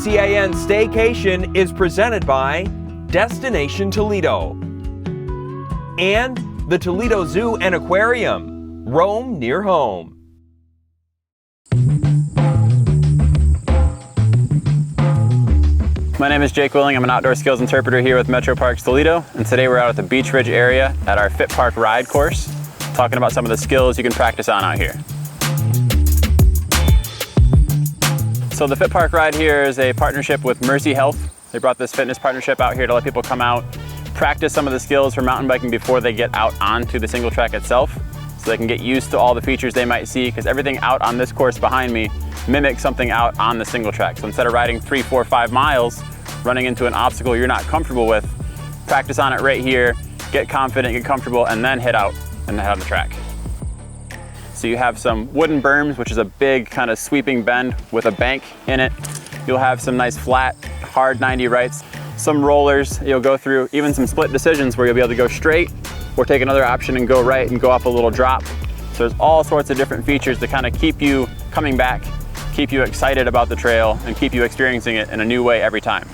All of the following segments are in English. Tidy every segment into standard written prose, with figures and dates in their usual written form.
BCAN Staycation is presented by Destination Toledo and the Toledo Zoo and Aquarium. Roam near home. My name is Jake Willing. I'm an outdoor skills interpreter here with Metroparks Toledo, and today we're out at the Beach Ridge area at our FitPark ride course, talking about some of the skills you can practice on out here. So the FitPark ride here is a partnership with Mercy Health. They brought this fitness partnership out here to let people come out, practice some of the skills for mountain biking before they get out onto the single track itself, so they can get used to all the features they might see, because everything out on this course behind me mimics something out on the single track. So instead of riding 3, 4, 5 miles, running into an obstacle you're not comfortable with, practice on it right here, get confident, get comfortable, and then head out and head on the track. So you have some wooden berms, which is a big kind of sweeping bend with a bank in it. You'll have some nice flat, hard 90 rights, some rollers you'll go through, even some split decisions where you'll be able to go straight or take another option and go right and go up a little drop. So there's all sorts of different features to kind of keep you coming back, keep you excited about the trail, and keep you experiencing it in a new way every time.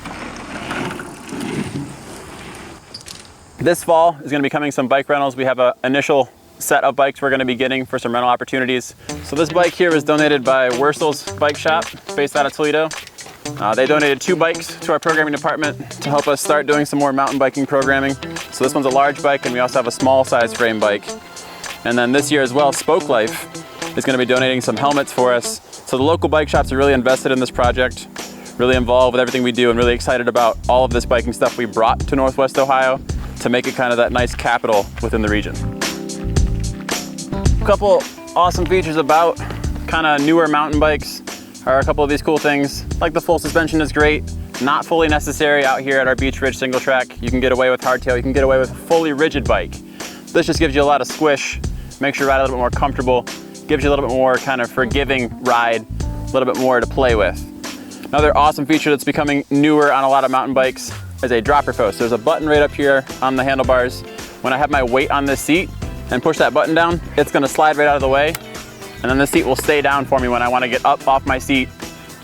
This fall is going to be coming some bike rentals. We have an initial set of bikes we're going to be getting for some rental opportunities. So this bike here was donated by Wurzel's Bike Shop, based out of Toledo. They donated 2 bikes to our programming department to help us start doing some more mountain biking programming. So this one's a large bike, and we also have a small size frame bike. And then this year as well, Spoke Life is going to be donating some helmets for us. So the local bike shops are really invested in this project, really involved with everything we do, and really excited about all of this biking stuff we brought to Northwest Ohio to make it kind of that nice capital within the region. A couple awesome features about kind of newer mountain bikes are a couple of these cool things, like the full suspension is great, not fully necessary out here at our Beach Ridge single track. You can get away with hardtail, you can get away with a fully rigid bike. This just gives you a lot of squish, makes your ride a little bit more comfortable, gives you a little bit more kind of forgiving ride, a little bit more to play with. Another awesome feature that's becoming newer on a lot of mountain bikes is a dropper post. There's a button right up here on the handlebars. When I have my weight on this seat and push that button down, it's gonna slide right out of the way, and then the seat will stay down for me when I wanna get up off my seat,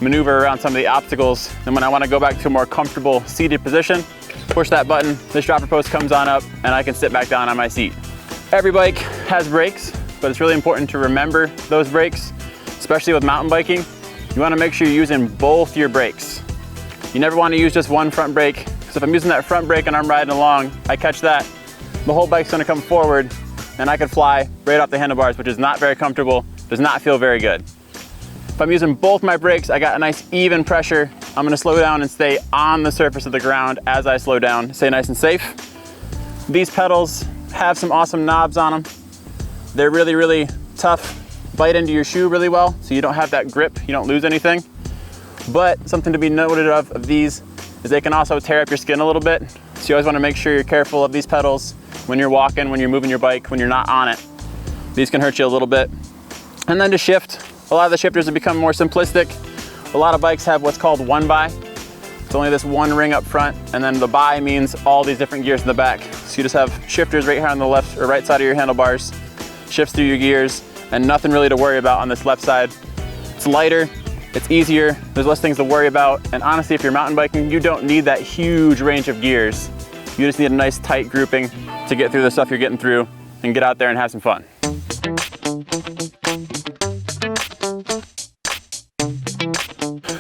maneuver around some of the obstacles, and when I wanna go back to a more comfortable seated position, push that button, this dropper post comes on up, and I can sit back down on my seat. Every bike has brakes, but it's really important to remember those brakes, especially with mountain biking. You wanna make sure you're using both your brakes. You never wanna use just one front brake, because if I'm using that front brake and I'm riding along, I catch that, the whole bike's gonna come forward, and I could fly right off the handlebars, which is not very comfortable, does not feel very good. If I'm using both my brakes, I got a nice even pressure. I'm gonna slow down and stay on the surface of the ground as I slow down, stay nice and safe. These pedals have some awesome knobs on them. They're really, really tough, bite into your shoe really well, so you don't have that grip, you don't lose anything. But something to be noted of these is they can also tear up your skin a little bit. So you always wanna make sure you're careful of these pedals when you're walking, when you're moving your bike, when you're not on it. These can hurt you a little bit. And then to shift, a lot of the shifters have become more simplistic. A lot of bikes have what's called one by. It's only this one ring up front, and then the by means all these different gears in the back. So you just have shifters right here on the left or right side of your handlebars, shifts through your gears, and nothing really to worry about on this left side. It's lighter, it's easier, there's less things to worry about, and honestly, if you're mountain biking, you don't need that huge range of gears. You just need a nice tight grouping to get through the stuff you're getting through and get out there and have some fun.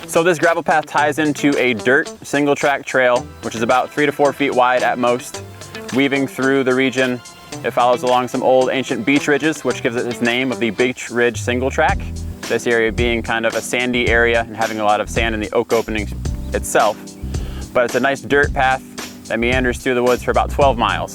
So this gravel path ties into a dirt single track trail, which is about 3 to 4 feet wide at most, weaving through the region. It follows along some old ancient beach ridges, which gives it its name of the Beach Ridge single track. This area being kind of a sandy area and having a lot of sand in the oak opening itself. But it's a nice dirt path that meanders through the woods for about 12 miles.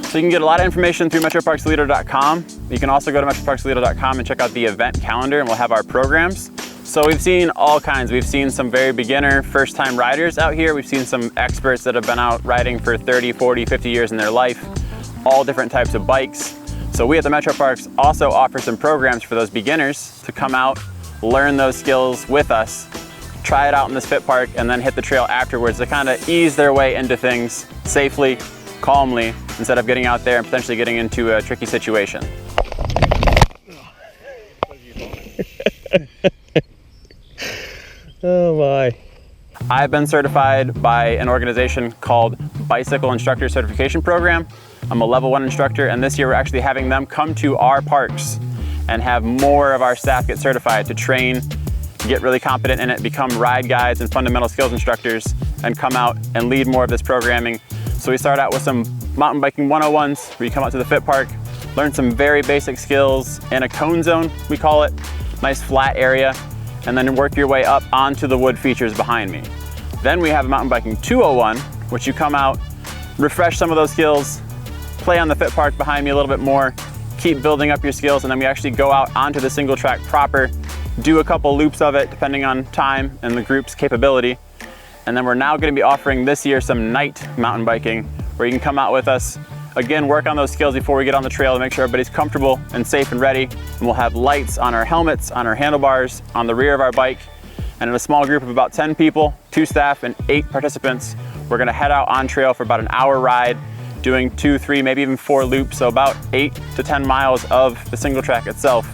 So you can get a lot of information through metroparkstoledo.com. You can also go to metroparkstoledo.com and check out the event calendar, and we'll have our programs. So we've seen all kinds. We've seen some very beginner, first-time riders out here. We've seen some experts that have been out riding for 30, 40, 50 years in their life, all different types of bikes. So we at the Metroparks also offer some programs for those beginners to come out, learn those skills with us, try it out in this FitPark, and then hit the trail afterwards to kind of ease their way into things safely, calmly, instead of getting out there and potentially getting into a tricky situation. Oh my. I've been certified by an organization called Bicycle Instructor Certification Program. I'm a level 1 instructor, and this year we're actually having them come to our parks and have more of our staff get certified to train, get really competent in it, become ride guides and fundamental skills instructors, and come out and lead more of this programming. So we start out with some mountain biking 101s, where you come out to the FitPark, learn some very basic skills in a cone zone, we call it, nice flat area, and then work your way up onto the wood features behind me. Then we have a mountain biking 201, which you come out, refresh some of those skills, play on the FitPark behind me a little bit more, keep building up your skills, and then we actually go out onto the single track proper, do a couple loops of it depending on time and the group's capability. And then we're now going to be offering this year some night mountain biking, where you can come out with us, again, work on those skills before we get on the trail to make sure everybody's comfortable and safe and ready. And we'll have lights on our helmets, on our handlebars, on the rear of our bike. And in a small group of about 10 people, 2 staff and 8 participants, we're gonna head out on trail for about an hour ride, doing 2, 3, maybe even 4 loops. So about 8 to 10 miles of the single track itself,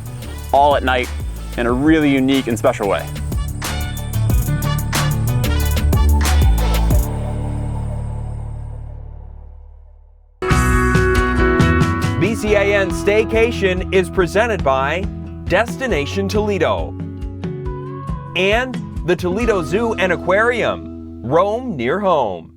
all at night in a really unique and special way. BCAN Staycation is presented by Destination Toledo and the Toledo Zoo and Aquarium. Roam near home.